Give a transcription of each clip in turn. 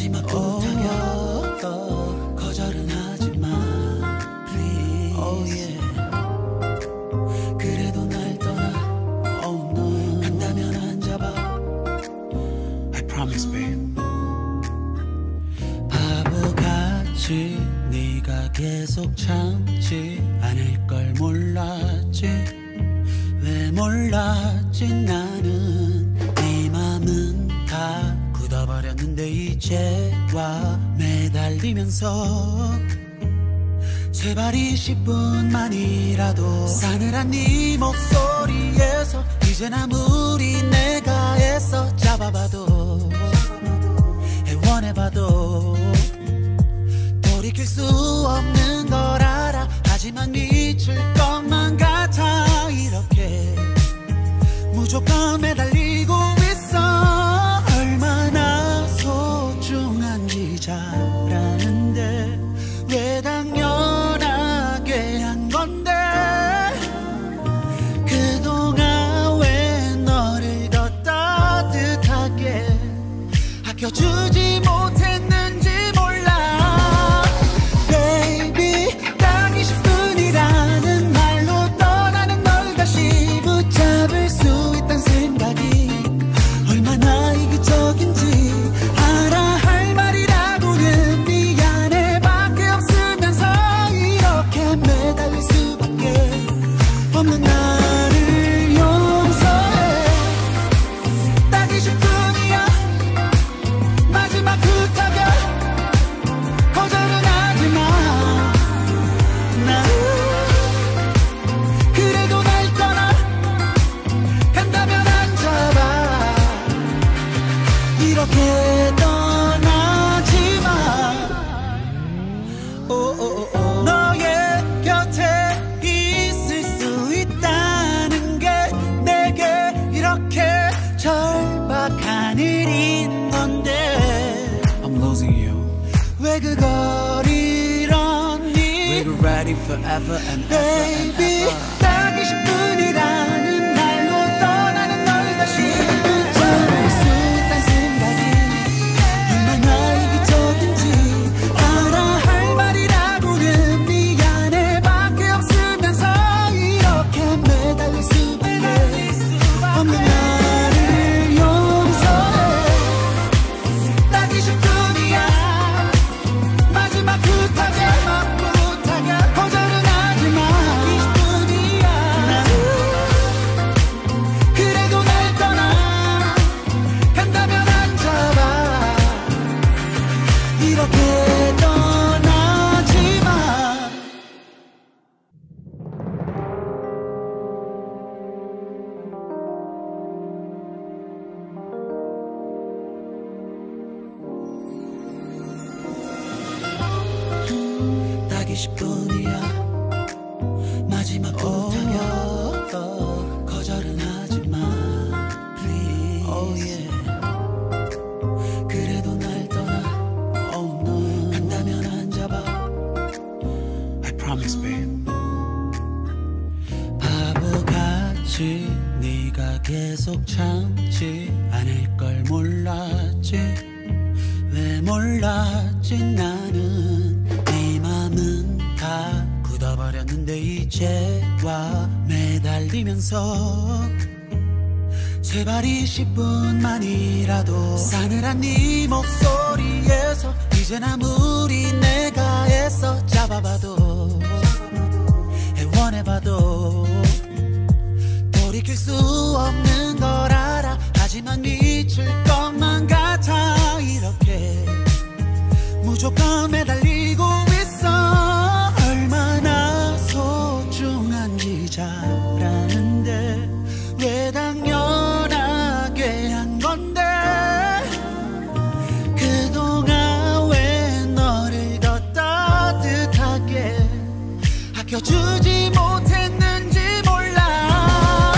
마지막 부탁이야. 거절은 하지마 please. Oh yeah. 그래도 날 떠나. Oh no. 간다면 안 잡아. I promise babe. 바보같이 네가 계속 참지 않을 걸 몰랐지. 왜 몰랐지. 나는 네 맘은 다 굳어버렸는데 이제와 매달리면서 제발 20분만이라도 싸늘한 네 목소리에서 이젠 아무리 내가 애써 잡아봐도 애원해봐도 돌이킬 수 없는 걸 알아. 하지만 미칠 것만 같아. 이렇게 무조건 매달리고 있어. 얼마나 소중한지 잘 아는데 왜 당연하게 한 건데. 그동안 왜 너를 더 따뜻하게 아껴주지 못했는지 몰라. Baby 딱 20분이라는 말로 떠나는 널 다시 붙잡을 수 있단 생각이 얼마나 이기적인지 알아. 할 말이라고는 미안해 밖에 없으면서 이렇게 매달릴 수밖에 없는 나를 용서해. 딱 20분이야 마지막 부탁이야. 거절은 하지마. 나 그래도 날 떠나. 간다면 안 잡아. 이렇게 떠나지마. 너의 곁에 있을 수 있다는 게 내게 이렇게 절박한 일인 건데. I'm losing you. 왜 그걸 이러니. We're ready forever and ever and Baby ever. 딱 20분이라는 말로 떠나는 널 다시 붙잡을 수 있단 생각이 얼마나 이기적인지 알아. 할 말이라고는 미안해 밖에 없으면서 이렇게 매달릴 수밖에 없는 나를 용서해. 딱 20분이야 마지막 부탁이야. 거절은 하지마. 20분이야. 그래도 날 떠나. 간다면 안 잡아. 이렇게 떠나지마. 딱 20분이야 마지막 부탁이야. 거절은 하지마 please. Oh yeah. 그래도 날 떠나. Oh no. 간다면 안 잡아. I promise babe. 바보같이 네가 계속 참지 않을 걸 몰랐지. 왜 몰랐지. 나는 네 맘은 다 굳어버렸는데 이제와 매달리면서 제발 20분만이라도 싸늘한 네 목소리에서 이젠 아무리 내가 애써 잡아봐도 애원해봐도 돌이킬 수 없는 걸 알아. 하지만 미칠 것만 같아. 이렇게 무조건 매달리고 있어. 얼마나 소중한지 잘 아는데 왜 당연하게 한 건데. 그동안 왜 너를 더 따뜻하게 아껴주지 못했는지 몰라.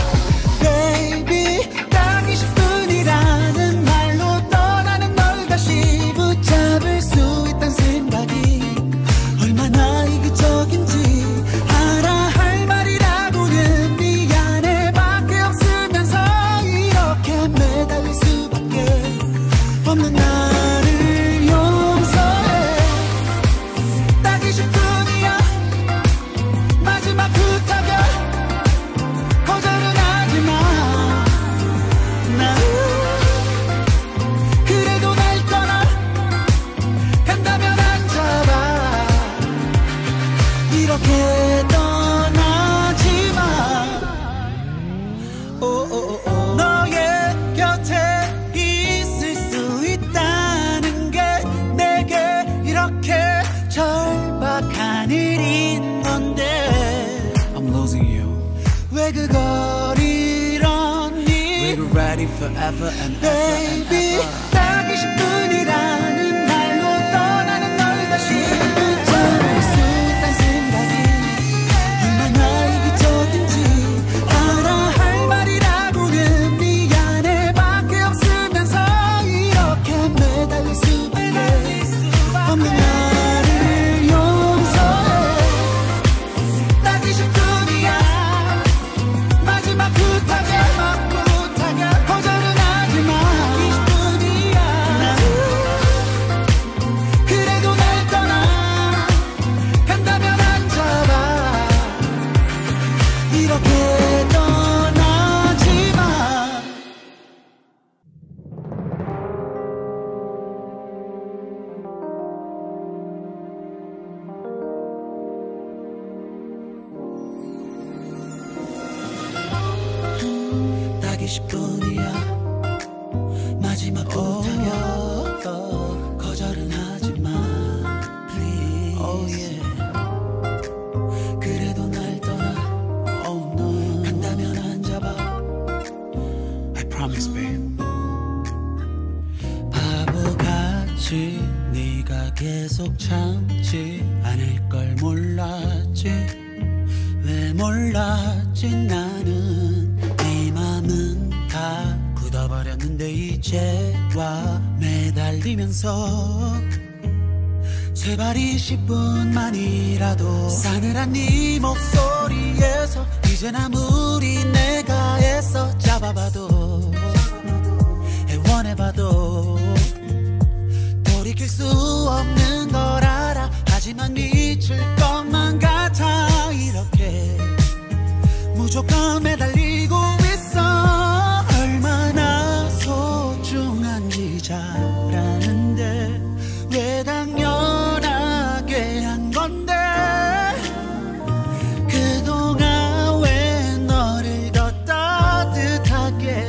Baby 딱 20분이라는 말로 떠나는 널 다시 붙잡을 수 있단 생각이 얼마나 이기적인지 알아. 할 말이라고는 미안해 밖에 없으면서 이렇게 매달릴 수밖에 없는 나를 forever and Baby, ever. 딱 20분이라는 말로 떠나는 널 다시 붙잡을 수 있단 생각이 얼마나 이기적인지 알아. 할 말이라고는 미안해 밖에 없으면서 이렇게 매달릴 수밖에 없는 나를 용서해. 딱 20분이야 마지막 부탁이야. 거절은 하지마. 20분이야. 그래도 날 떠나 간다면 앉아봐. 이렇게 떠나지마. 딱 20분이야 마지막 부탁이야. 거절은 하지마 please. Oh yeah. 그래도 날 떠나 Oh no. 간다면 앉아봐. I promise, babe. 바보같이 네가 계속 참지 않을 걸 몰랐지. 왜 몰랐지. 나는 네 맘은 다 굳어버렸는데 이제와 매달리면서 제발 20분만이라도 싸늘한 네 목소리에서 이젠 아무리 내가 애써 잡아봐도 애원해봐도 돌이킬 수 없는 걸 알아. 하지만 미칠 것만 같아. 이렇게 무조건 매달리고 있어. 얼마나 소중한지 잘 아는데 왜 당연하게 한 건데. 그동안 왜 너를 더 따뜻하게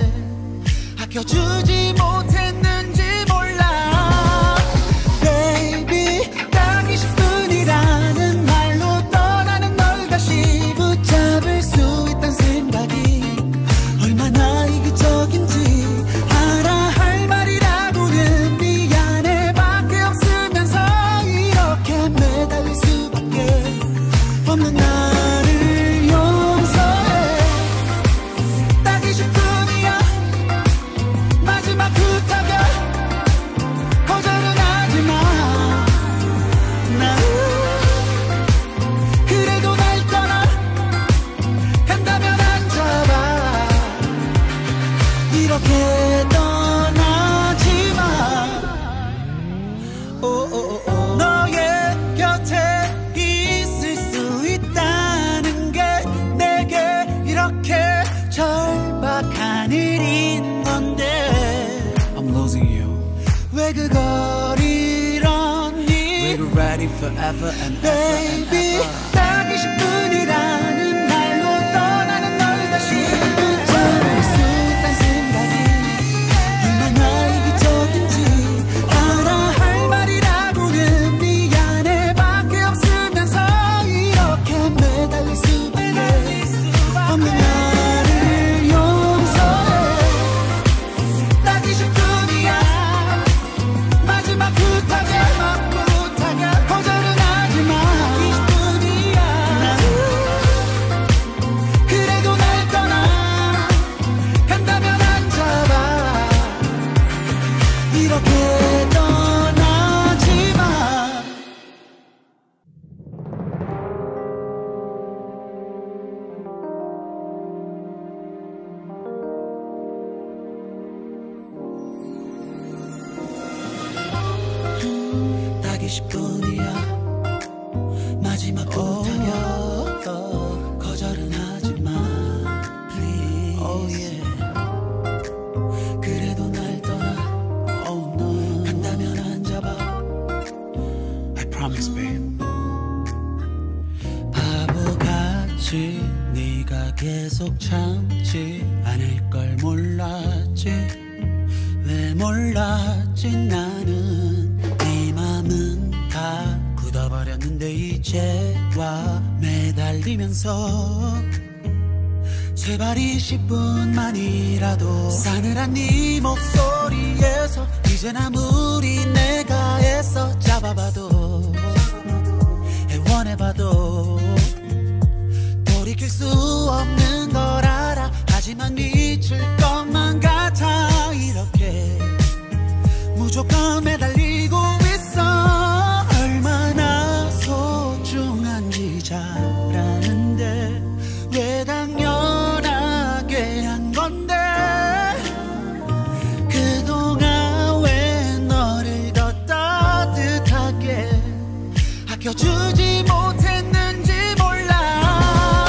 아껴주지 못했는지 몰라. Baby, 딱 20분이라는 말로 떠나는 널 다시 붙잡을 수 있단 생각이 얼마나 이기적인지 알아. 할 말이라고는 미안해 밖에 없으면서 이렇게 매달릴 수밖에 없는 나를 용서해. 딱 20분이야 마지막 부탁이야. 거절은 하지마. 나 그래도 날 떠나 간다면 앉아봐. 이렇게 떠나지마. 오오오오. 너의 곁에 있을 수 있다는 게 내게 이렇게 절박한 일인 건데 I'm losing you. 왜 그걸 이러니. We're ready forever and ever and Baby, ever. 딱 20분이라는 말로 떠나는 널 다시 붙잡을 수 있단 생각이 얼마나 이기적인지 알아. 할 말이라고는 미안해 밖에 없으면서 이렇게 매달릴 수밖에 없는 나를 용서해. 딱 20분이야 마지막 부탁이야. 거절은 하지마. 20분이야. 그래도 날 떠나 간다면 앉아봐. 이렇게 떠나지마. 딱 20분이야 마지막 부탁이야. 거절은 하지마 please. Oh yeah. 그래도 날 떠나 Oh no. 간다면 앉아봐. I promise, babe. 바보같이 네가 계속 참지 않을 걸 몰랐지. 왜 몰랐지. 나는 네 맘은 다 굳어버렸는데 이제와 매달리면서 제발 20분만이라도 싸늘한 네 목소리에서 이젠 아무리 내가 애써 잡아봐도 애원해봐도 돌이킬 수 없는 걸 알아. 하지만 미칠 것만 같아. 이렇게 무조건 매달리고 있어. 얼마나 소중한지 잘 아는데 왜 당연하게 한 건데 그동안 왜 너를 더 따뜻하게 아껴주지 못했는지 몰라.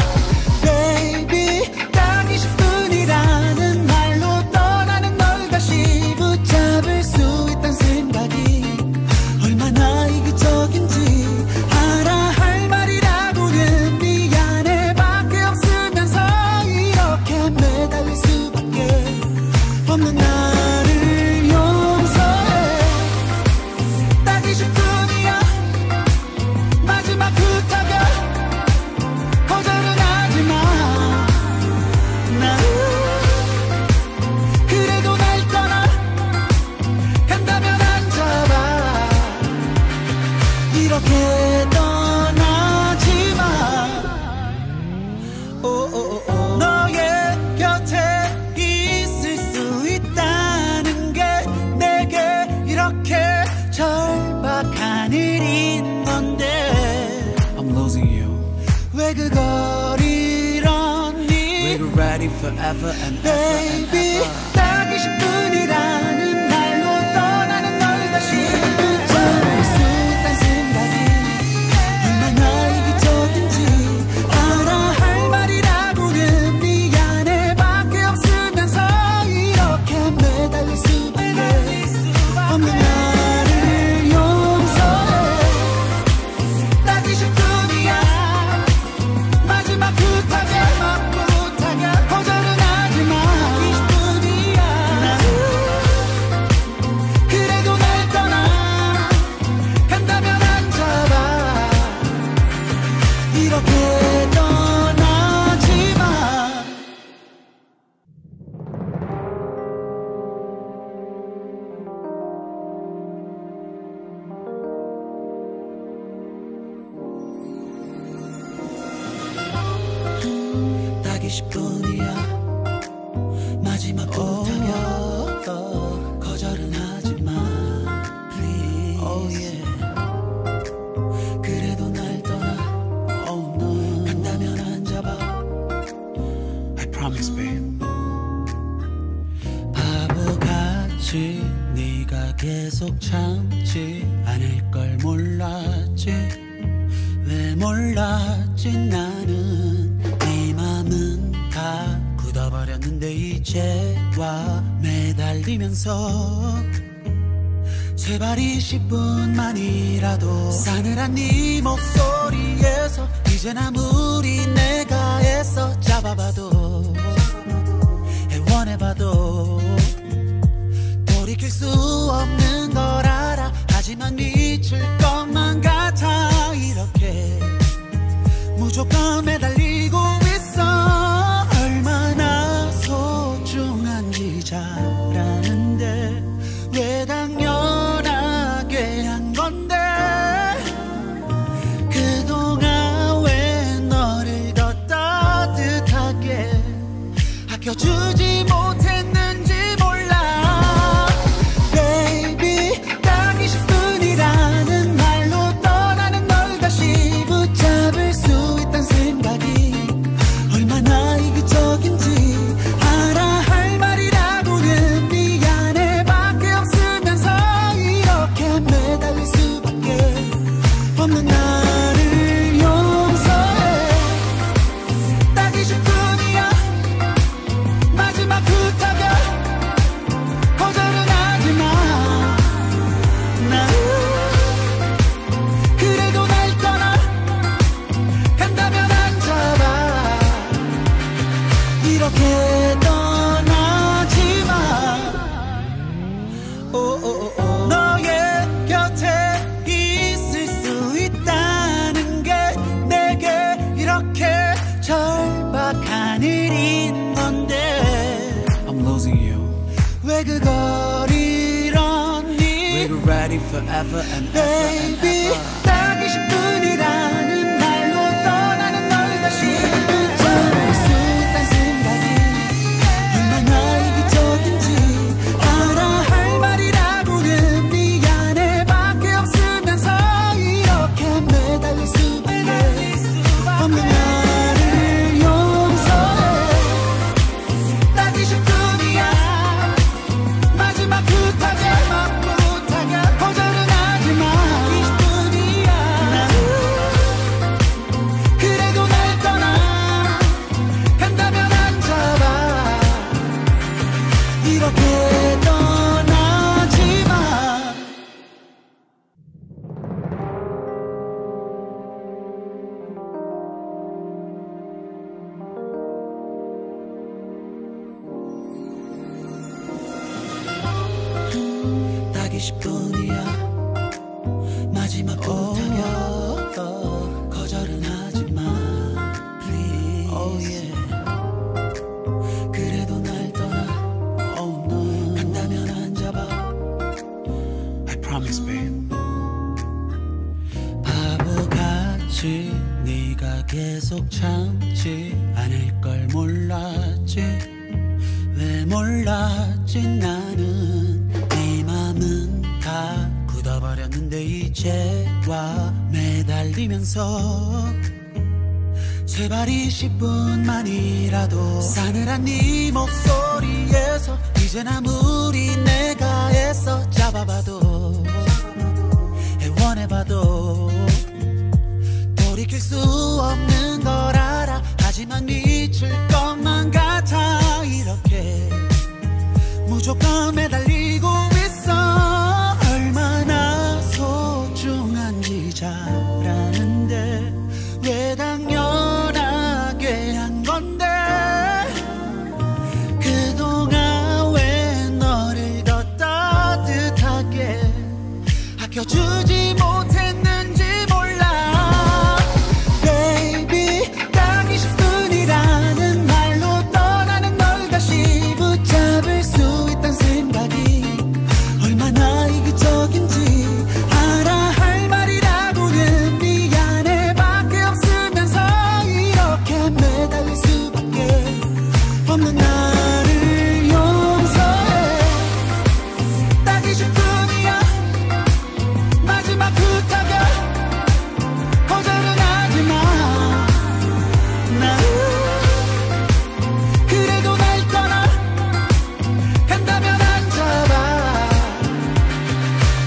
Baby 딱 20분이라는 말로 떠나는 널 다시 붙잡을 수 있단 생각이 얼마나 이기적인지 알아. 할 말이라고는 미안해 밖에 없으면서 이렇게 매달릴 수밖에 없는 나를 용서해. 딱 20분이야 마지막 부탁이야. 거절은 하지마. 난 그래도 날 떠나 간다면 앉아봐. 이렇게 떠나지마. 너의 곁에 있을 수 있다는 게 내게 이렇게 절박한 일인 건데 I'm losing you. 왜 그걸 이러니. We're ready forever and ever and Baby ever. 딱 20분이라는 말로 떠나는 널 다시 붙잡을 수 있단 생각이 얼마나 이기적인지 알아. 할 말이라고는 미안해 밖에 없으면서 이렇게 매달릴 수밖에 없는 나를 용서해. 딱 20분이야 마지막 부탁이야. 거절은 하지마. 20분이야. 난 그래도 날 떠나 간다면 앉아봐. 이렇게 떠나지마. 딱 20분이야 마지막 부탁이야. 거절은 하지마 please. Oh yeah. 그래도 날 떠나 Oh no. 간다면 앉아봐. I promise, babe. 바보같이 네가 계속 참지 않을 걸 몰랐지. 왜 몰랐지. 나는 네 맘은 다 굳어버렸는데 이제와 매달리면서 제발 20분만이라도 싸늘한 네 목소리에서 이젠 아무리 내가 애써 잡아봐도 애원해봐도 돌이킬 수 없는 걸 알아. 하지만 미칠 것만 같아. 이렇게 무조건 매달리고 있어. 얼마나 소중한지 잘 아는데 왜 당연하게 한 건데 그동안 왜 너를 더 따뜻하게 아껴주지 못했는지 몰라. Baby 딱 forever and Baby, ever. 딱 20분이라는 말로 떠나는 널 다시 붙잡을 수 있단 생각이 얼마나 이기적인지 알아. 할 말이라고는 미안해 밖에 없으면서 이렇게 매달릴 수밖에 없는 나를 용서해. 딱 20분이야 마지막 부탁에 거절은 하지마. 20분이야 그래도 날 떠나 간다면 안 잡아. 이렇게 떠나지마. 딱 20분이야 마지막 부탁이야 거절은 하지마 please. Oh yeah. 그래도 날 떠나 oh no 간다면 안 잡아. I promise babe. 바보같이 네가 계속 참지 않을 걸 몰랐지. 왜 몰랐지. 나는 네 맘은 다 굳어버렸는데 이제와 매달리면서 제발 20분만이라도 싸늘한 네 목소리에서 이젠 아무리 내가 애써 잡아봐도 애원해봐도 돌이킬 수 없는 걸 알아. 하지만 미칠 것만 같아. 이렇게 무조건 매달리고 있어. 얼마나 소중한지 잘 아는데 왜 당연하게 한 건데. 그동안 왜 너를 더 따뜻하게 아껴주지 못했는지 몰라. Baby, 딱 20분이라는 말로 떠나는 널 다시 붙잡을 수 있단 생각이 얼마나 이기적인지 알아. 할 말이라고는 미안해 밖에 없으면서 이렇게 매달릴 수밖에 없는 나를 용서해. 딱 20분이야 마지막 부탁이야 거절은 하지마. 나 그래도 날 떠나 간다면 안 잡아.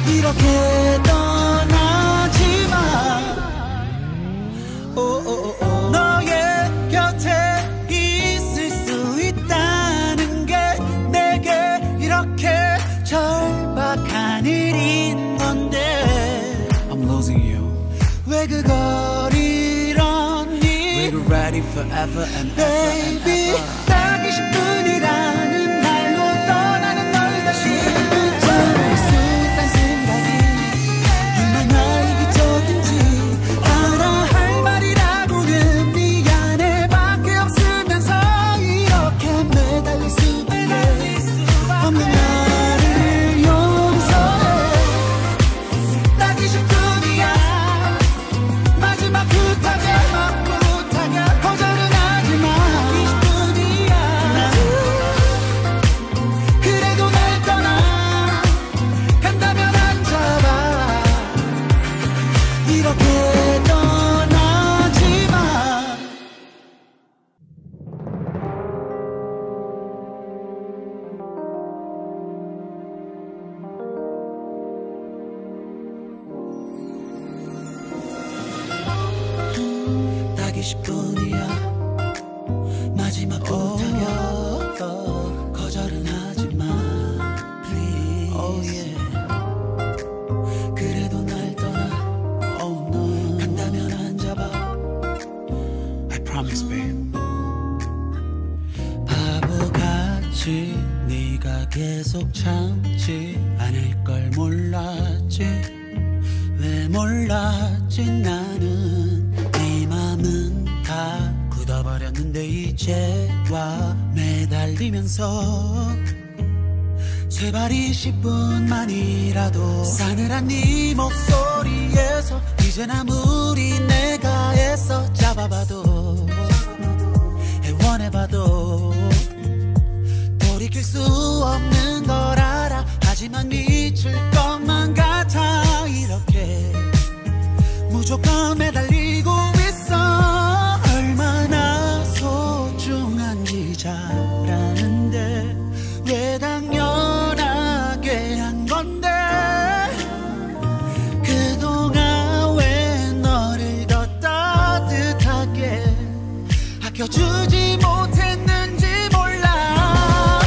이렇게 떠나지마. 오오오오. 너의 곁에 있을 수 있다는 게 내게 이렇게 절박한 일인 건데 I'm losing you. 왜 그걸 이러니. We're ready forever and Baby, ever. 딱 20분이라는 말로 떠나는 널 다시 붙잡을 수 있단 생각이 얼마나 이기적인지 알아. 할 말이라고는 미안해 밖에 없으면서 이렇게 매달릴 수밖에 없는 나를 용서해. 딱 20분이야 마지막 부탁이야 거절은 하지마. 20분이야 그래도 날 떠나 간다면 안 잡아. 이렇게 떠나지마. 딱 20분이야 마지막 부탁이야 거절은 하지마 please. Oh yeah. 그래도 날 떠나 oh no 간다면 안 잡아. I promise babe. 바보같이 네가 계속 참지 않을 걸 몰랐지. 왜 몰랐지. 나는 네 맘은 다 굳어버렸는데 이제와 매달리면서 제발 20분만이라도 싸늘한 네 목소리에서 이젠 아무리 내가 애써 잡아봐도 애원해봐도 돌이킬 수 없는 걸 알아. 하지만 미칠 것만 같아. 이렇게 무조건 매달리고 있어. 얼마나 소중한지 잘 아는데 왜 당연하게 한 건데 그동안 왜 너를 더 따뜻하게 아껴주지 못했는지 몰라.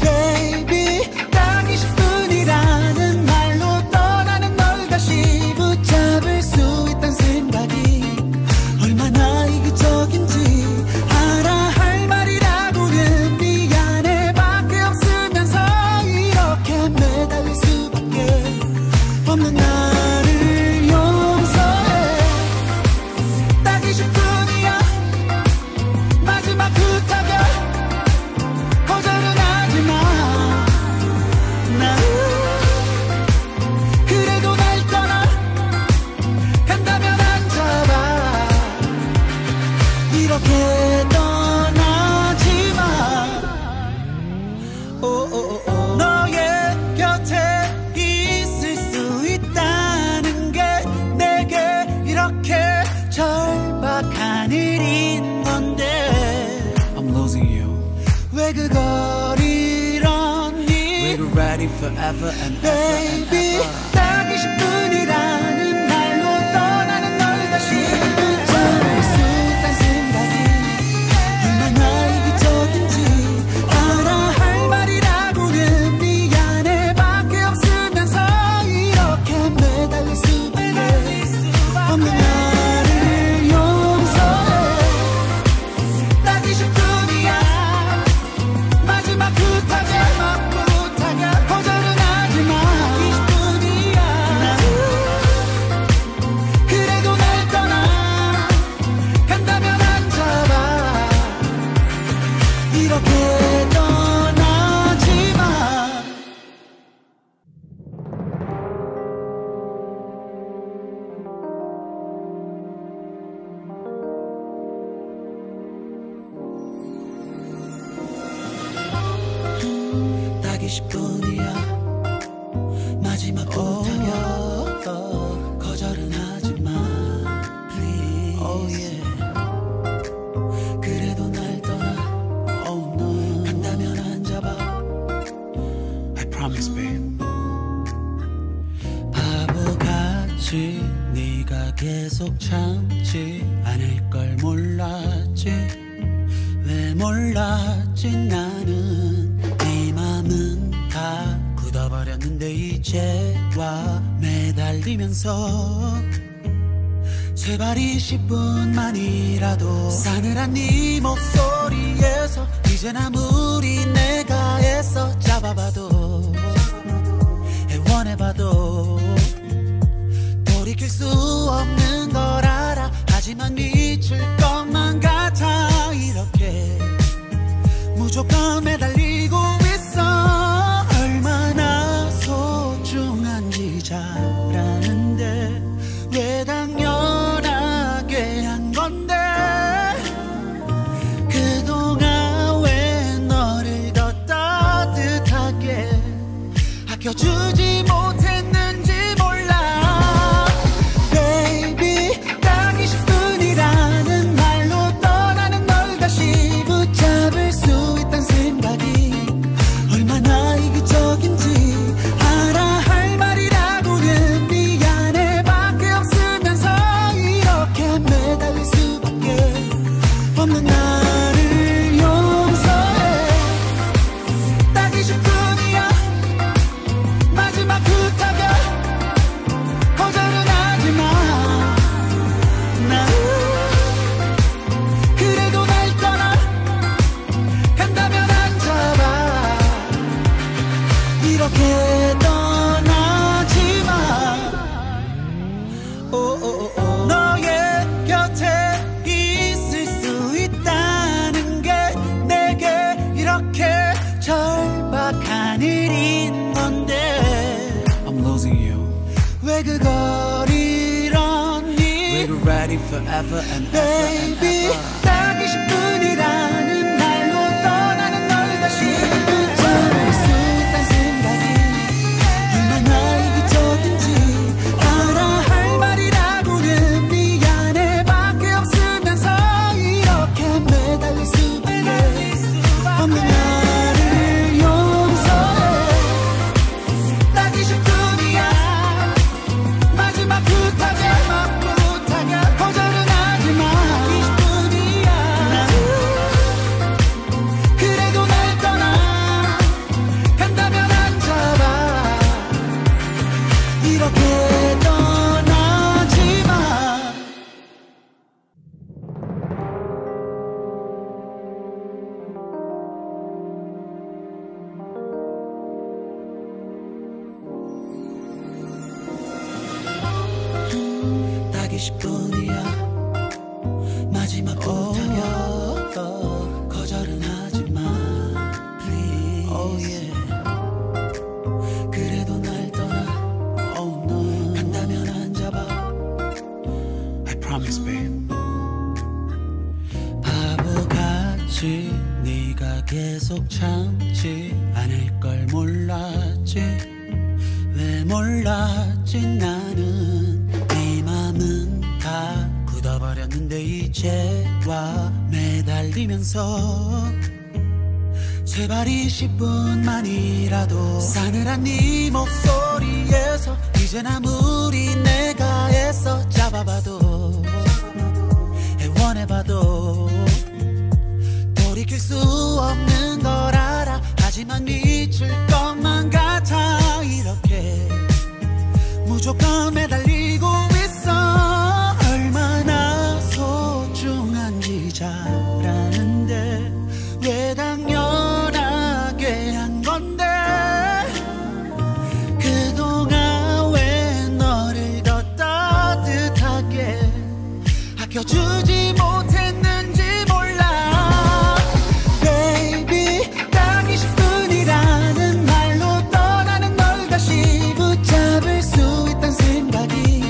Baby 딱 20분이라는 말로 떠나는 널 다시 붙잡을 수 있단 생각이 얼마나 이기적인지 알아. 할 말이라고는 미안해 밖에 없으면서 이렇게 매달릴 수밖에 없는 나를 용서해. 딱 20분이야 마지막 부탁이야. 거절은 하지마. 나 그래도 날 떠나 간다면 안 잡아. 이렇게 떠나지마. 너의 곁에 있을 수 있다는 게 내게 이렇게 절박한 일인 건데 I'm losing you. 왜 그걸 이러니. We're ready forever and ever and Baby ever. 딱 20분이라는 말로 떠나는 널 다시 붙잡을 수 있단 생각이 얼마나 이기적인지 알아. 할 말이라고는 미안해 밖에 없으면서 이렇게 매달릴 수밖에 없는 나를 용서해. 딱 20분이야 마지막 부탁이야. 거절은 하지마. 20분이야. 나 그래도 날 떠나 간다면 안 잡아. 이렇게 떠나지마. 딱 20분이야 마지막 부탁이야. 거절은 하지마 please. Oh yeah. 그래도 날 떠나 Oh no. 간다면 안 잡아. I promise, babe. 바보같이 네가 계속 참지 않을 걸 몰랐지. 왜 몰랐지. 나는 네 맘은 다 굳어버렸는데 이제와 매달리면서 제발 20분만이라도 싸늘한 네 목소리에서 이젠 아무리 내가 애써 잡아봐도 애원해봐도 돌이킬 수 없는 걸 알아. 하지만 미칠 것만 같아. 이렇게 무조건 매달리고 있어. 얼마나 소중한지 잘 아는데 왜 당연하게 한 건데 그동안 왜 너를 더 따뜻하게 아껴주지 못했는지 몰라. Baby 딱 20분이라는 말로 떠나는 널 다시 붙잡을 수 있단 생각이 얼마나 이기적인지 알아. 할 말이라고는 미안해 그 거리를 언니 We're ready forever and ever and Baby ever. 딱 20분이라는 말로 떠나는 널 다시 붙잡을 수 있단 생각이 얼마나 이기적인지 알아. 할 말이라고는 미안해 밖에 없으면서 이렇게 매달릴 수밖에 없는 나를 용서해. 딱 20분이야 마지막 부탁이야 거절은 하지마. 20분이야 그래도 날 떠나 간다면 앉아봐. 이렇게 떠나지마. 딱 20분이야 마지막 부탁이야 거절은 하지마 please. Oh yeah. 그래도 날 떠나 Oh no. 간다면 앉아봐. I promise, babe. 바보같이 네가 계속 참지 않을 걸 몰랐지. 왜 몰랐지. 나는 네 맘은 다 굳어버렸는데 이제 와 매달리면서 제발 20분만이라도 싸늘한 네 목소리에서 이젠 아무리 내가 애써 잡아봐도 애원해봐도 돌이킬 수 없는 걸 알아. 하지만 미칠 것만 같아. 이렇게 무조건 매달리고 있어. 얼마나 소중한지 잘 아는데 왜 당연하게 한 건데 그동안 왜 너를 더 따뜻하게 아껴주지 못했는지 몰라. Baby 딱 20분이라는 말로 떠나는 널 다시 붙잡을 수 있단 생각이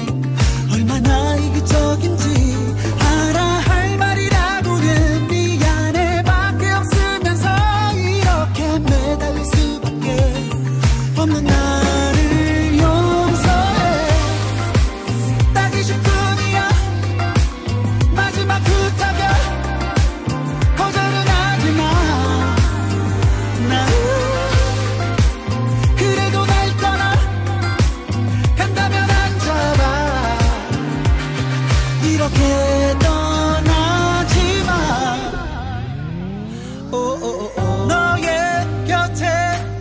얼마나 이기적인지 알아. 할 말이라고는 미안해 밖에 없으면서 이렇게 매달릴 수밖에 없는 나를 용서해. 딱 20분이야 마지막 부탁이야 거절은 하지마. 나 그래도 날 떠나 간다면 앉아봐. 이렇게 떠나지마. 너의 곁에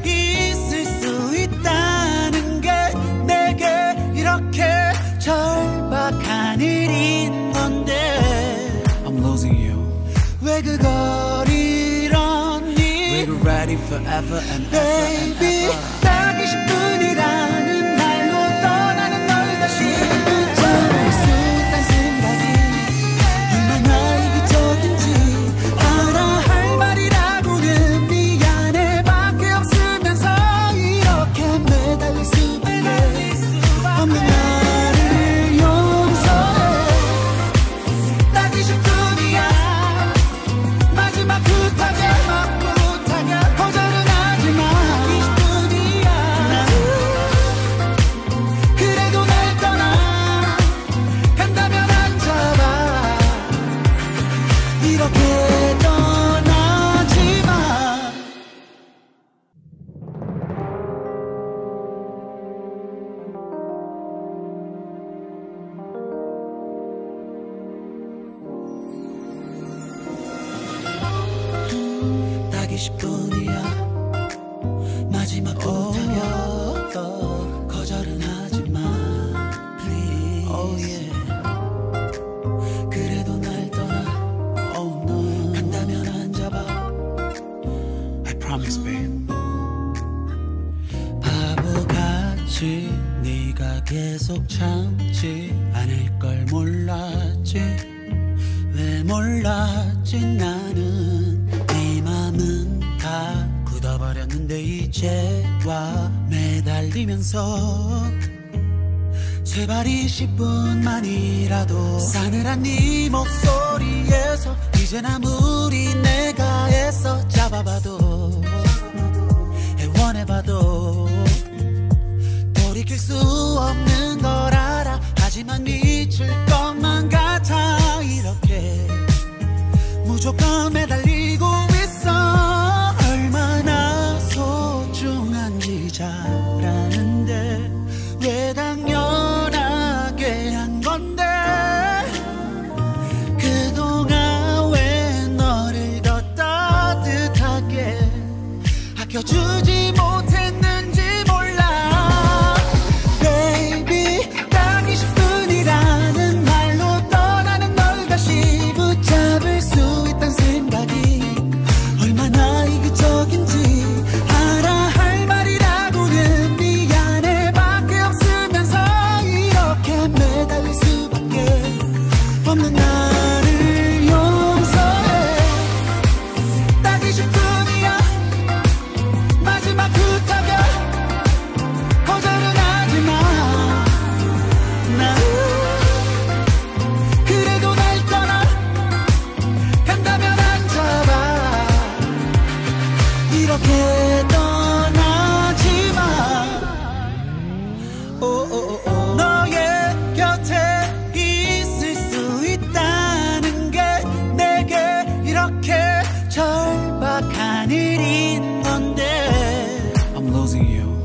있을 수 있다는 게 내게 이렇게 절박한 일인 건데 I'm losing you. 왜 그 거리를 언니 We're ready forever and ever and Baby ever. 딱 20분이라는 말로 떠나는 널 다시 붙잡을 수 있단 생각이 얼마나 이기적인지 알아. 할 말이라고는 미안해 밖에 없으면서 이렇게 매달릴 수밖에 없는 나를 용서해. 딱 20분이야 마지막 부탁이야 거절은 하지마. 20분이야 그래도 날 떠나 간다면 앉아봐. 이렇게 떠나지마. 딱 20분이야 마지막 부탁이야 거절은 하지마 please. Oh yeah. 그래도 날 떠나 Oh no. 간다면 앉아봐. I promise, babe. 바보같이 네가 계속 참지 않을 걸 몰랐지. 왜 몰랐지. 나는 네 맘은 다 굳어버렸는데 이제 와 매달리면서 제발 20분만이라도 싸늘한 네 목소리에서 이젠 아무리 내가 애써 잡아봐도 애원해봐도 돌이킬 수 없는 걸 알아. 하지만 미칠 것만 같아. 이렇게 무조건 매달리고 있어. 얼마나 소중한지 잘 아는데 왜 당연하게 한 건데 그동안 왜 너를 더 따뜻하게 아껴주지 못했는지 몰라. Baby 딱 20분이라는 말로 떠나는 널 다시 붙잡을 수 있단 생각이 얼마나 이기적인지 알아. 할 말이라고는 미안해 밖에 없으면서 이렇게 매달릴 수밖에 없는 나를 용서해. 딱 20분이야 마지막 부탁이야. 거절은 하지마. 나 그래도 날 떠나 간다면 안 잡아. 이렇게 떠나지마. 너의 곁에 있을 수 있다는 게 내게 이렇게 절박한 일인 건데 I'm losing you.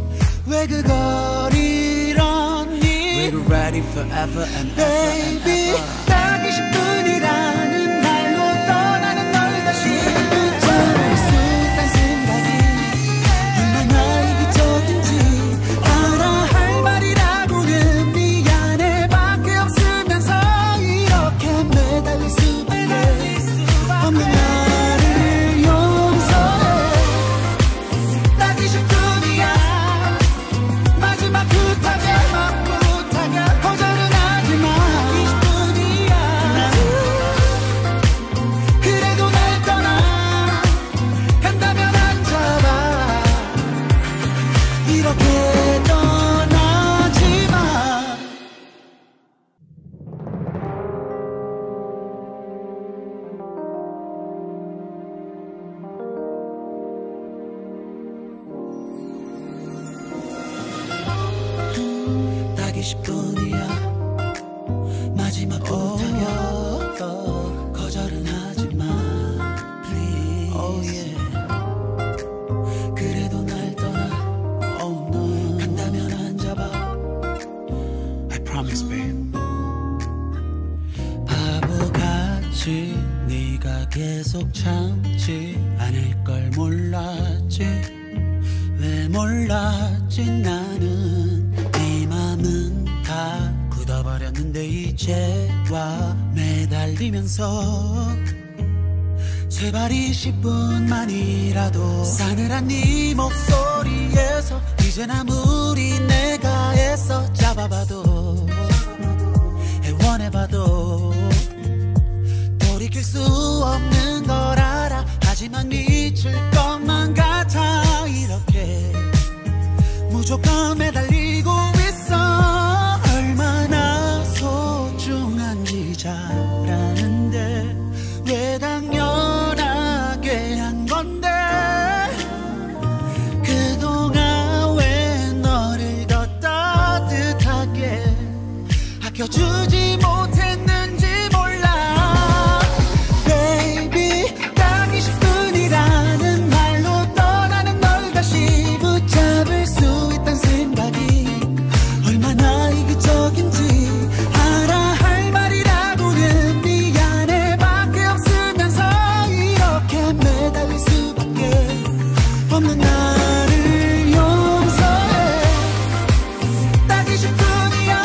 왜 그걸 이러니. We're ready forever and ever and Baby ever. 딱 20분이라는 말로 떠나는 널 다시 붙잡을 수 있단 생각이 얼마나 이기적인지 알아. 할 말이라고는 미안해 밖에 없으면서 이렇게 매달릴 수밖에 없는 나를 용서해. 딱 20분이야 마지막 부탁이야. 거절은 하지마. 20분이야. 나 그래도 날 떠나 간다면 안 잡아. 이렇게 떠나지마. 딱 20분이야 마지막 부탁이야. 거절은 하지마 please. Oh yeah. 그래도 날 떠나 Oh no. 간다면 안 잡아. I promise, babe. 바보같이 네가 계속 참지 않을 걸 몰랐지. 왜 몰랐지. 나는 네 맘은 다 굳어버렸는데 이제와 매달리면서 제발 20분만이라도 싸늘한 네 목소리에서 이젠 아무리 내가 애써 잡아봐도 애원해봐도 돌이킬 수 없는 걸 알아. 하지만 미칠 것만 같아. 이렇게 무조건 매달리고 있어. 얼마나 소중한지 잘 아는데 왜 당연하게 한 건데 그동안 왜 너를 더 따뜻하게 아껴주지 못했는지 몰라. Baby 딱 20분이라는 말로 떠나는 널 다시 붙잡을 수 있단 생각이 얼마나 이기적인지 알아. 할 말이라고는 미안해 밖에 없으면서 이렇게 매달릴 수밖에 없는 나를 용서해. 딱 20분이야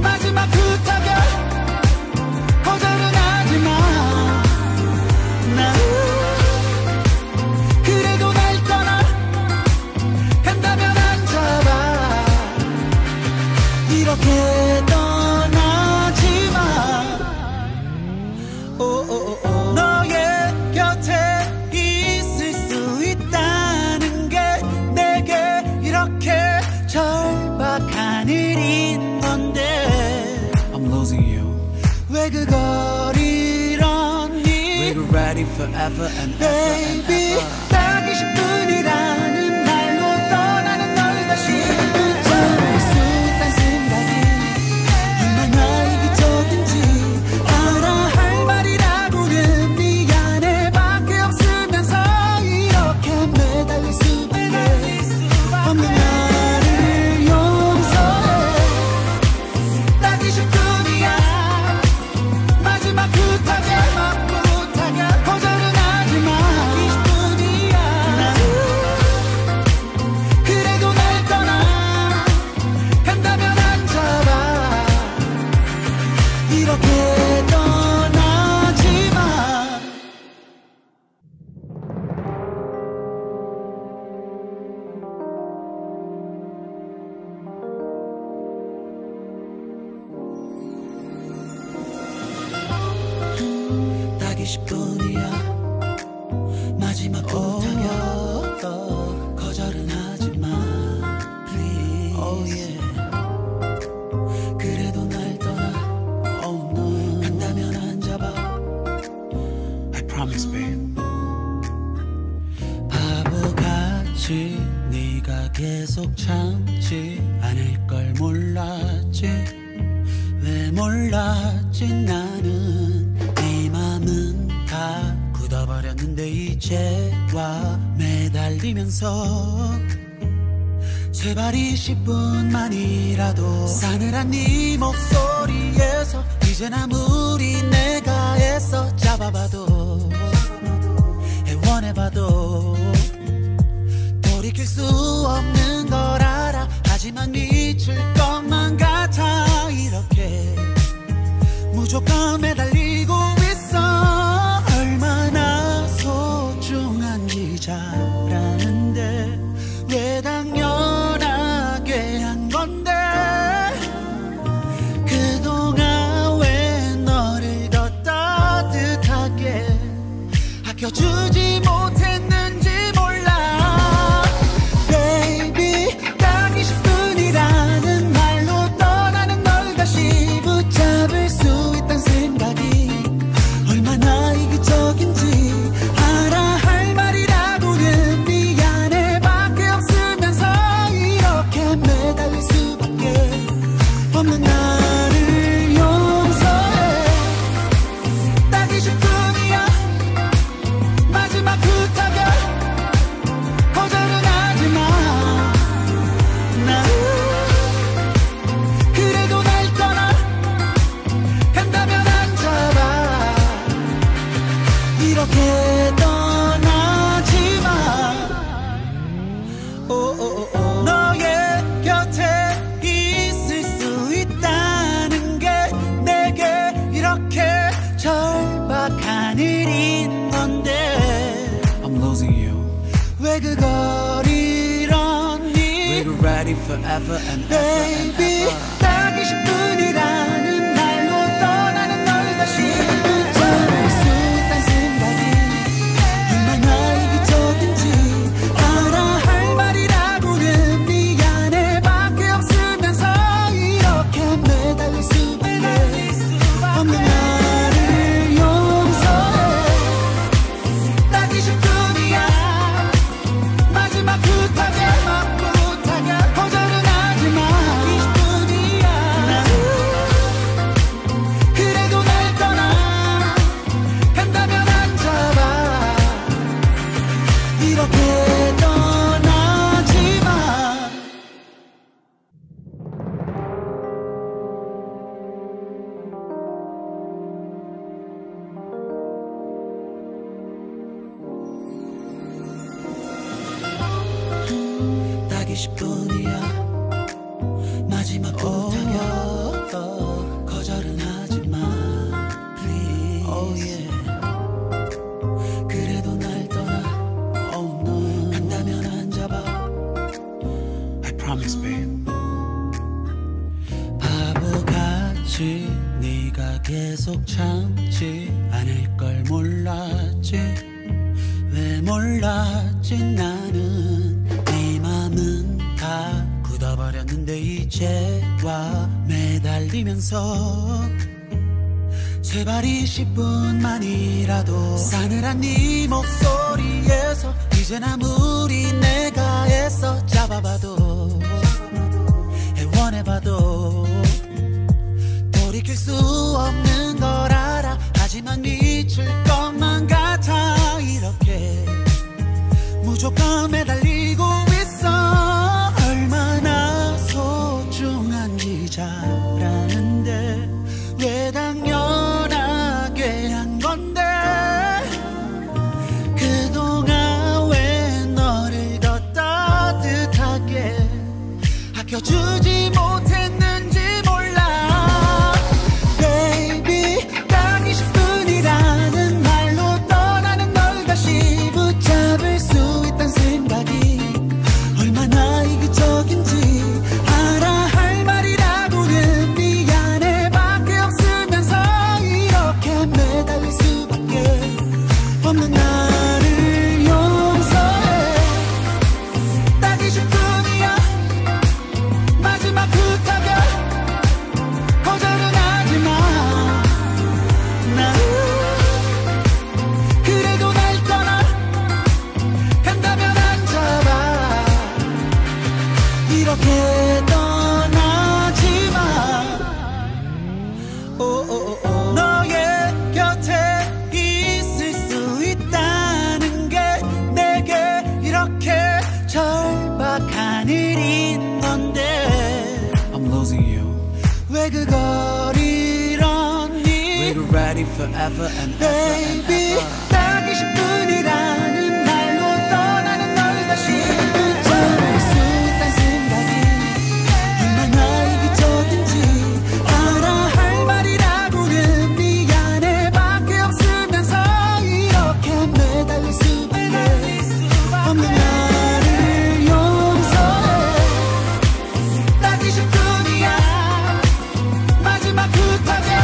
마지막 부탁이야. 거절은 하지마. 나 그래도 날 떠나 간다면 안 잡아. 이렇게 떠나지마. 너의 곁에 있을 수 있다는 게 내게 이렇게 절박한 일이 왜 그걸 잃었니? We're ready forever and ever Baby, and ever. 딱 20분이라는 말로 떠나는 널 다시 붙잡을 수 있단 생각이 얼마나 이기적인지 알아. 할 말이라고는 미안해밖에 없으면서 이렇게 매달릴 수밖에 없는 나를 용서해. 딱 20분이야. 마지막 부탁이야. 거절은 하지마. 20분이야. 그래도 날 떠나 간다면 앉아봐. 이렇게 떠나지마. 딱 20분이야. 마지막 부탁이야. 거절은 하지마. Please. Oh yeah. 그래도 날 떠나 Oh no, 간다면 앉아봐. I promise babe. 바보같이 네가 계속 참지 않을 걸 몰랐지. 왜 몰랐지. 나는 네 맘은 다 굳어버렸는데 이제 와 매달리면서 제발 20분만이라도 싸늘한 네 목소리에서 이젠 아무리 내가 애써 잡아봐도 애원해봐도 돌이킬 수 없는 걸 알아. 하지만 미칠 것만 같아. 이렇게 무조건 매달리고 있어. 얼마나 소중한지 잘 아는데 왜 당연하게 한 건데. 그동안 왜 너를 더 따뜻하게 아껴주지 못했는지 몰라. Baby, 딱 20분이라는 말로 떠나는 널 다시 붙잡을 수 있단 생각이 얼마나 이기적인지 알아. 할 말이라고는 미안해밖에 없으면서 이렇게 매달릴 수밖에 없는 나를 용서해. 딱 20분이야. 마지막 부탁이야. 거절은 하지마. 나 그래도 날 떠나 간다면 앉아봐. 이렇게 떠나지마. 너의 곁에 있을 수 있다는 게 내게 이렇게 절박한 일인 건데 I'm losing you. 왜 그걸 잃었니? We're ready forever and ever and Baby, ever. 딱 20분이라는 말로 떠나는 널 다시 붙잡을 수 있단 생각이 얼마나 이기적인지 알아. 할 말이라고는 미안해밖에 없으면서 이렇게 매달릴 수밖에 없는 나를 용서해. 딱 20분이야. 마지막 부탁이야. 거절은 하지마. 20분이야. 그래도 날 떠나 간다면 앉아봐. 이렇게 떠나지마. 딱 20분이야. 마지막 부탁이야. 거절은 하지마. Please. Oh yeah. 그래도 날 떠나 Oh no, 간다면 앉아봐. I promise babe. 바보같이 네가 계속 참지 않을 걸 몰랐지. 왜 몰랐지. 나는 네 맘은 다 굳어버렸는데 이제 와 매달리면서 제발 20분만이라도 싸늘한 네 목소리에서 이젠 아무리 내가 애써 잡아봐도 애원해봐도 돌이킬 수 없는 걸 알아. 하지만 미칠 것만 같아. 이렇게 무조건 매달리고 있어. 얼마나 소중한지 잘 아는데 왜 당연하게 한 건데 그동안 왜 너를 더 따뜻하게 아껴주지 못했는지 몰라. Baby 딱 20분이라는 말로 떠나는 널 다시 붙잡을 수 있단 생각이 얼마나 이기적인지 알아. 할 말이라고는 미안해 밖에 없으면서 이렇게 매달릴 수밖에 없는 나를 용서해. 딱 20분이야 마지막 부탁이야. 거절은 하지마. 나 그래도 날 떠나 간다면 안 잡아. 이렇게 떠나지마. 너의 곁에 있을 수 있다는 게 내게 이렇게 절박한 일인 건데 I'm losing you. 왜 그걸 이러니. We're ready forever and ever and Baby ever. 딱 20분이라는 말로 떠나는 널 다시 붙잡을 수 있단 생각이 얼마나 이기적인지 알아. 할 말이라고는 미안해 밖에 없으면서 이렇게 매달릴 수밖에 없는 나를 용서해. 딱 20분이야 마지막 부탁이야.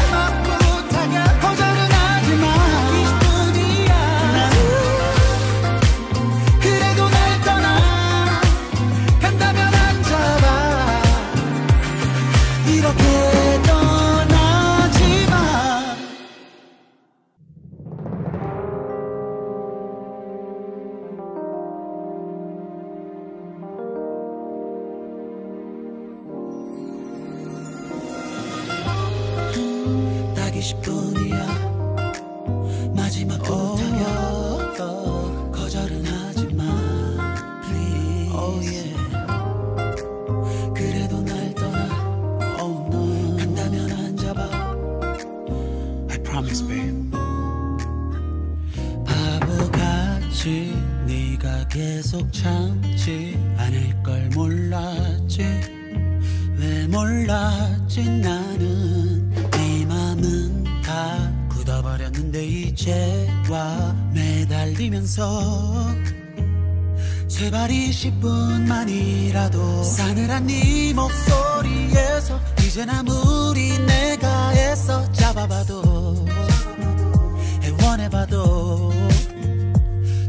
거절은 하지마. 20분이야. 나 그래도 날 떠나 간다면 안 잡아. 이렇게 떠나지마. 딱 20분이야 마지막 부탁이야. 거절은 하지마 please. Oh yeah. 그래도 날 떠나 Oh no. 간다면 안 잡아. I promise, babe. 바보같이 네가 계속 참지 않을 걸 몰랐지. 왜 몰랐지. 나는 네 맘은 다 굳어버렸는데 이제와 매달리면서 제발 20분만이라도 싸늘한 네 목소리에서 이젠 아무리 내가 애써 잡아봐도 애원해봐도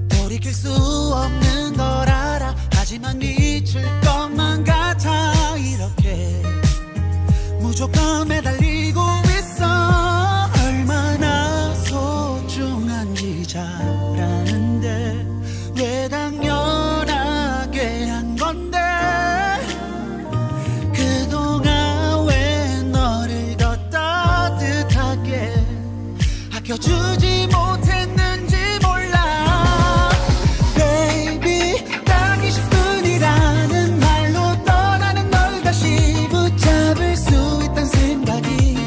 돌이킬 수 없는 걸 알아. 하지만 미칠 것만 같아. 이렇게 무조건 매달리고 있어. 얼마나 소중한지 잘 아는데 왜 당연하게 한 건데 그동안 왜 너를 더 따뜻하게 아껴주지 못했는지 몰라. Baby 딱 20분이라는 말로 떠나는 널 다시 붙잡을 수 있단 생각이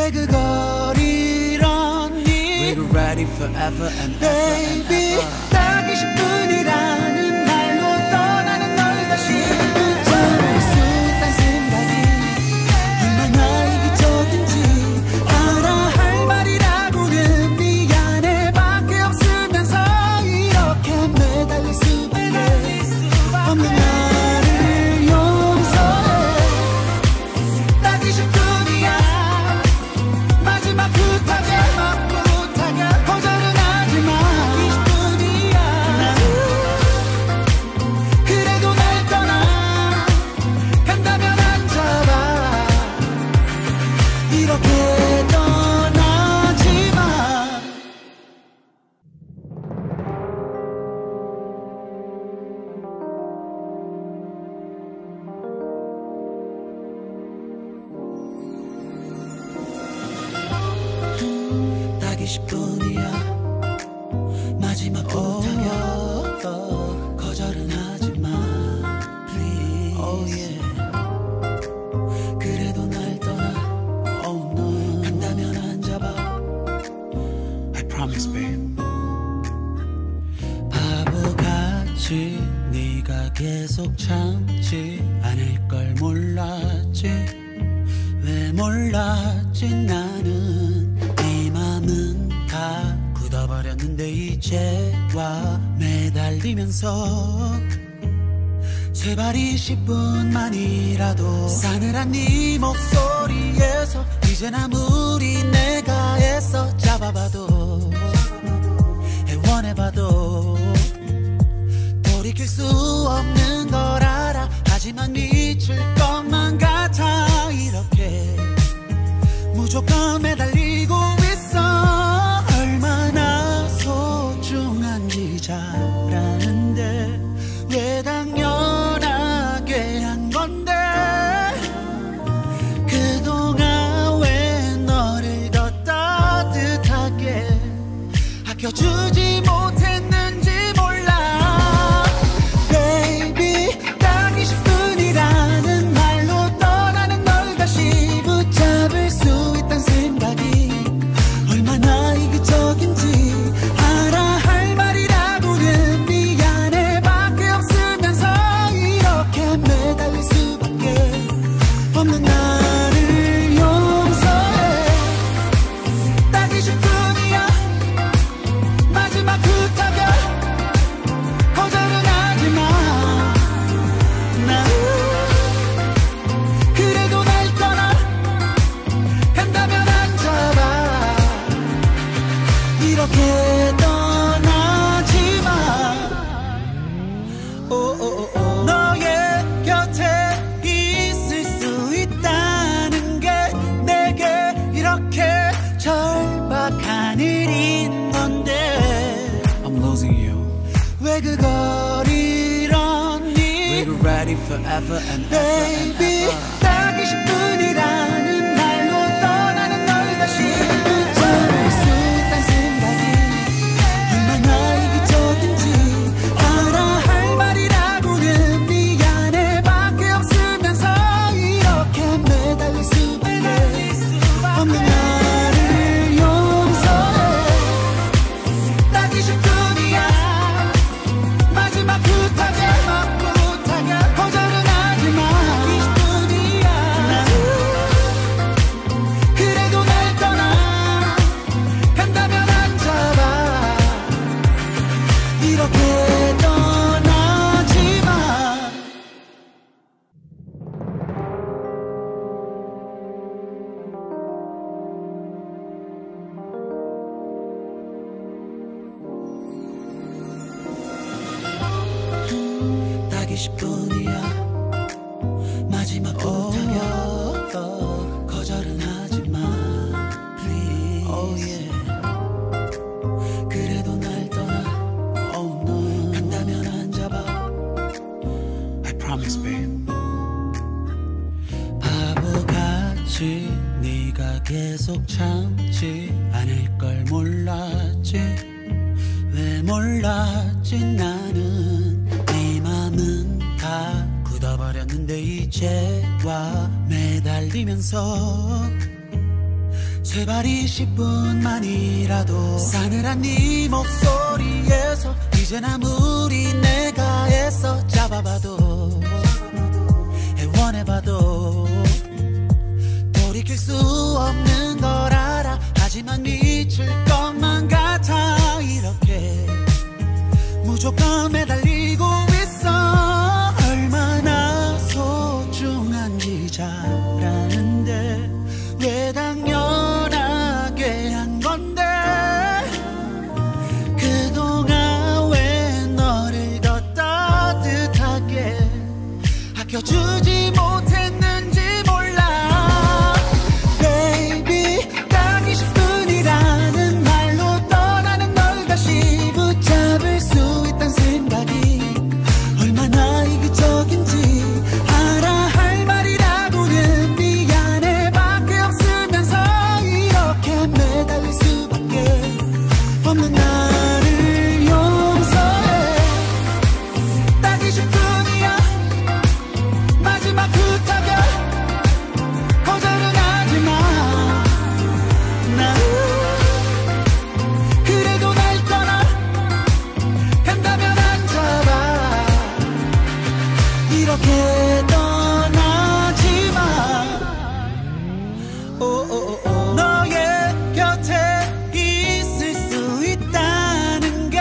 왜 그걸 잃었니? We're ready forever and ever Baby, and ever. 딱 20분이라는 말로 떠나는 널 다시 붙잡을 수 있단 생각이 얼마나 이기적인지 알아. 할 말이라고는 미안해 밖에 없으면서 이렇게 매달릴 수밖에 없는 나를 용서해. 딱 20분이야. 마지막 부탁이야. 거절은 하지마. 20분이야. 그래도 날 떠나 간다면 앉아봐. 이렇게 떠나지마. 딱 20분이야. 마지막 부탁이야. 거절은 하지마. Please. Oh yeah. 그래도 날 떠나 Oh no. 간다면 앉아봐. I promise, babe. 바보같이 네가 계속 참지 않을 걸 몰랐지. 왜 몰랐지. 나는 네 맘은 다 굳어버렸는데 이제 와 매달리면서 제발 20분만이라도 싸늘한 네 목소리에서 이젠 아무리 내가 애써 잡아봐도 애원해봐도 돌이킬 수 없는 걸 알아. 하지만 미칠 것만 같아. 이렇게 무조건 매달리고 있어. 얼마나 소중한지 잘 아는데 왜 당연하게 한 건데. 그동안 왜 너를 더 따뜻하게 아껴주지 못했는지 몰라. Baby, 딱 20분이라는 말로 떠나는 널 다시 붙잡을 수 있단 생각이 얼마나 이기적인지 알아. 할 말이라고는 미안해 밖에 없으면서 이렇게 매달릴 수밖에 없는 나를 용서해. 딱 20분이야. 마지막 부탁이야. 거절은 하지마. 나 그래도 날 떠나 간다면 앉아봐. 이렇게 떠나지마. 오오오오. 너의 곁에 있을 수 있다는 게 내게 이렇게 절박한 일인 건데 I'm losing you. 왜 그걸 잃었니? We're ready forever and ever and Baby, ever. 딱 20분이라는 말로 떠나는 널 다시 붙잡을 수 있단 생각이 얼마나 이기적인지 알아. 할 말이라고는 미안해 밖에 없으면서 이렇게 매달릴 수밖에 없는 나를 용서해. 딱 20분이야. 마지막 부탁이야. 거절은 하지마. 20분이야. 그래도 날 떠나 간다면 앉아봐. 이렇게 떠나지마. 딱 20분이야. 마지막 부탁이야. 거절은 하지마. Please. Oh yeah. 그래도 날 떠나 Oh no. 간다면 앉아봐. I promise, babe. 바보같이 네가 계속 참지 않을 걸 몰랐지. 왜 몰랐지. 나는 네 맘은 다 굳어버렸는데 이제 와 매달리면서 제발 20분만이라도 싸늘한 네 목소리에서 이젠 아무리 내가 애써 잡아봐도 애원해봐도 돌이킬 수 없는 걸 알아. 하지만 미칠 것만 같아. 이렇게 무조건 매달리고 있어. 얼마나 소중한지 잘 아는데 왜 당연하게 한 건데 그동안 왜 너를 더 따뜻하게 아껴주지 못했는지 몰라. Baby 딱 20분이라는 말로 떠나는 널 다시 붙잡을 수 있단 생각이 얼마나 이기적인지 알아. 할 말이라고는 미안해 밖에 없으면서 이렇게 매달릴 수밖에 없는 나를 용서해. 딱 20분이야 마지막 부탁이야. 거절은 하지마. 나 그래도 날 떠나 간다면 앉아봐. 이렇게 떠나지마. 너의 곁에 있을 수 있다는 게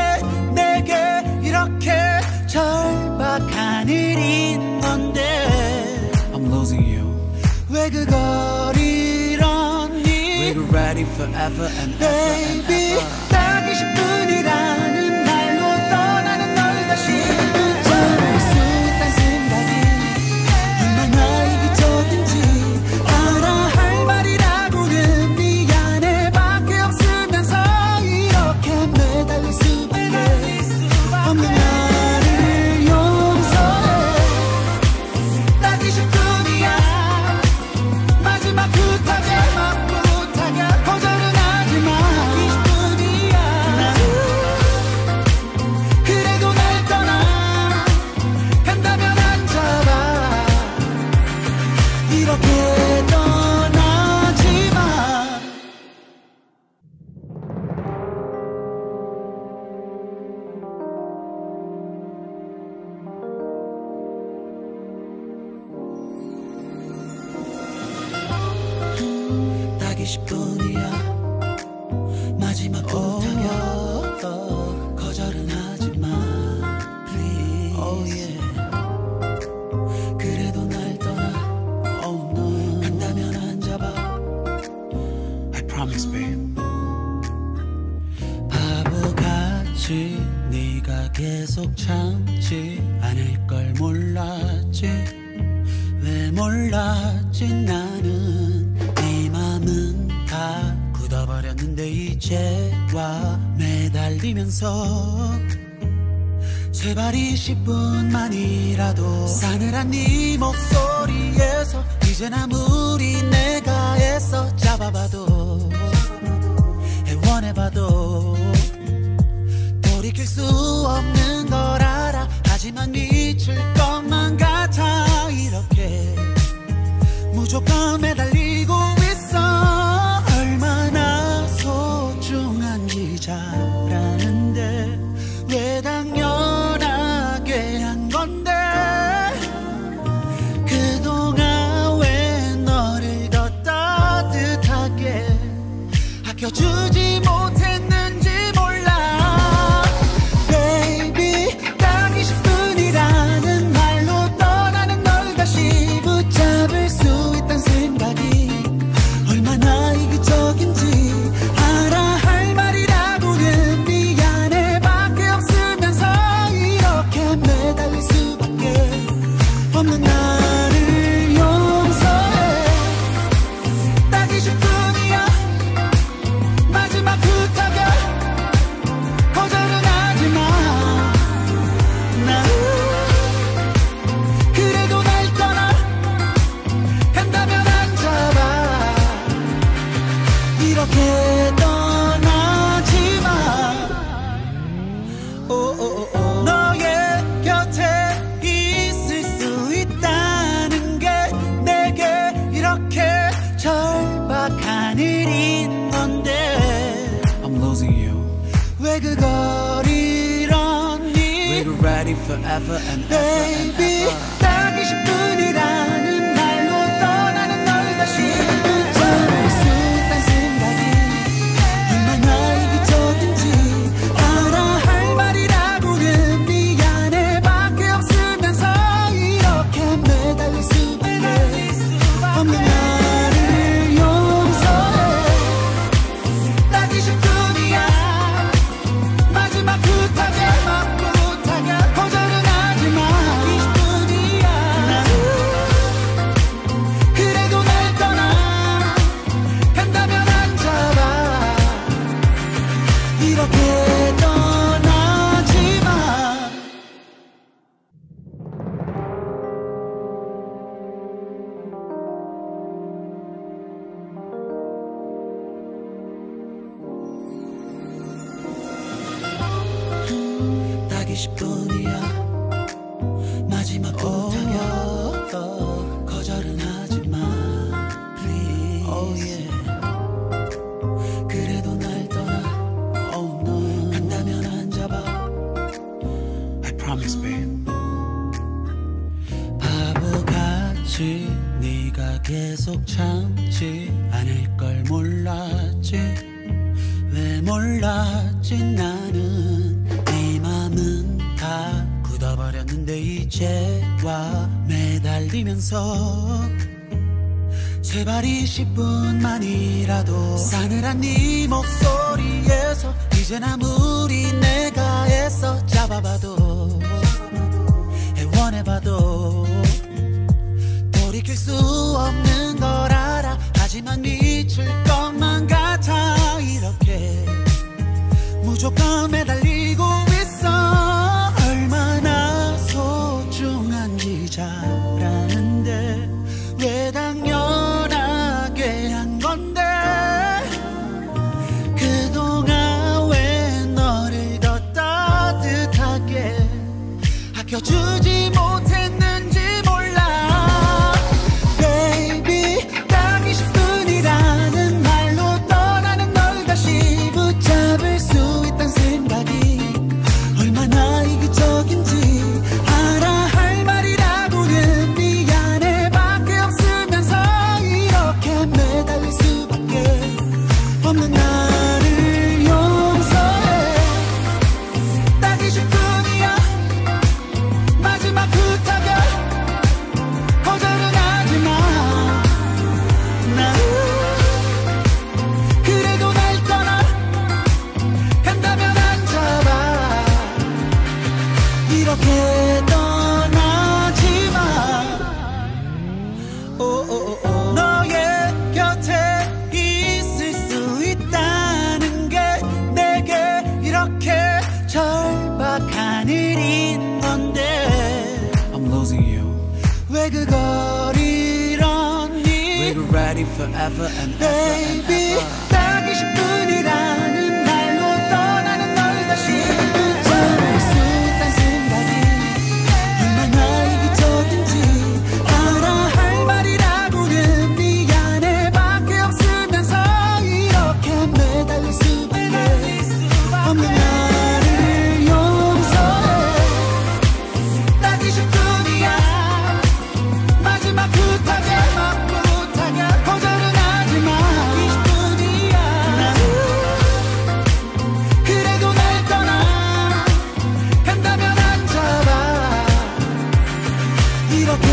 내게 이렇게 절박한 일인 건데 I'm losing you. 왜 그걸 이러니. We're ready forever and ever and Baby ever. 딱 20분이라는 말로 떠나는 널 다시 붙잡을 수 있단 생각이 얼마나 이기적인지 알아. 할 말이라고는 미안해 밖에 없으면서 이렇게 매달릴 수밖에 없는 나를 용서해. 딱 20분이야 마지막 부탁이야. 거절은 하지마. 20분이야. 나 그래도 날 떠나 간다면 앉아봐. 이렇게 떠나지마. 딱 20분이야 마지막 부탁이야. 거절은 하지마 please. Oh yeah. 그래도 날 떠나 Oh no. 간다면 앉아봐. I promise, babe. 바보같이 네가 계속 참지 않을 걸 몰랐지. 왜 몰랐지. 나는 네 맘은 다 굳어버렸는데 이제와 매달리면서 제발 20분만이라도 싸늘한 네 목소리에서 이젠 아무리 내가 애써 잡아봐도 애원해봐도 돌이킬 수 없는 걸 알아. 하지만 미칠 것만 같아. 이렇게 무조건 매달리고 있어. 얼마나 소중한지 잘 아는데 왜 당연하게 한 건데 그동안 왜 너를 더 따뜻하게 아껴주지 못했는지 몰라. Baby 딱 20분이라는 왜 그걸 잃었니? We're ready forever and ever and Baby ever. 딱 20분이라는 말로 떠나는 널 다시 붙잡을 수 있단 생각이 얼마나 이기적인지 알아. 할 말이라고는 미안해 밖에 없으면서 이렇게 매달릴 수밖에 없는 나를 용서해. 딱 20분이야 마지막 부탁에 거절은 하지마. 20분이야 그래도 날 떠나 간다면 안 잡아. 이렇게 떠나지마. 딱 20분이야 마지막 부탁이야 거절은 하지마 please. Oh yeah. 그래도 날 떠나 Oh no. 간다면 안 잡아. I promise, babe. 바보같이 네가 계속 참지 않을 걸 몰랐지. 왜 몰랐지. 나는 네 맘은 다 굳어버렸는데 이제와 매달리면서 제발 20분만이라도 싸늘한 네 목소리에서 이젠 아무리 내가 애써 잡아봐도 애원해봐도 돌이킬 수 없는 걸 알아. 하지만 미칠 것만 같아. 이렇게 무조건 매달리고 있어. 얼마나 소중한지 잘 아는데 왜 당연하게 한 건데 그동안 왜 너를 더 따뜻하게 아껴주지 못했는지 몰라. Baby 딱 20분이라는 말로 떠나는 널 다시 붙잡을 수 있단 생각이 얼마나 이기적인지 알아. 할 말이라고는 미안해 밖에 없으면서 이렇게 매달릴 수밖에 없는 나를 용서해. 딱 20분이야 마지막 부탁이야 거절은 하지마. 나 그래도 날 떠나 간다면 안 잡아. 이렇게 떠나지마. 너의 곁에 있을 수 있다는 게 내게 이렇게 절박한 일인 건데 I'm losing you. 왜 그걸 잃었니? We're ready forever and ever and Baby ever. 딱 20분이라는 말로 떠나는 널 다시 붙잡을 수 있단 생각이 얼마나 이기적인지 알아. 할 말이라고는 미안해 밖에 없으면서 이렇게 매달릴 수밖에 없는 나를 용서해. 딱 20분이야 마지막 부탁이야 거절은 하지마. 20분이야 그래도 날 떠나 간다면 안 잡아. 이렇게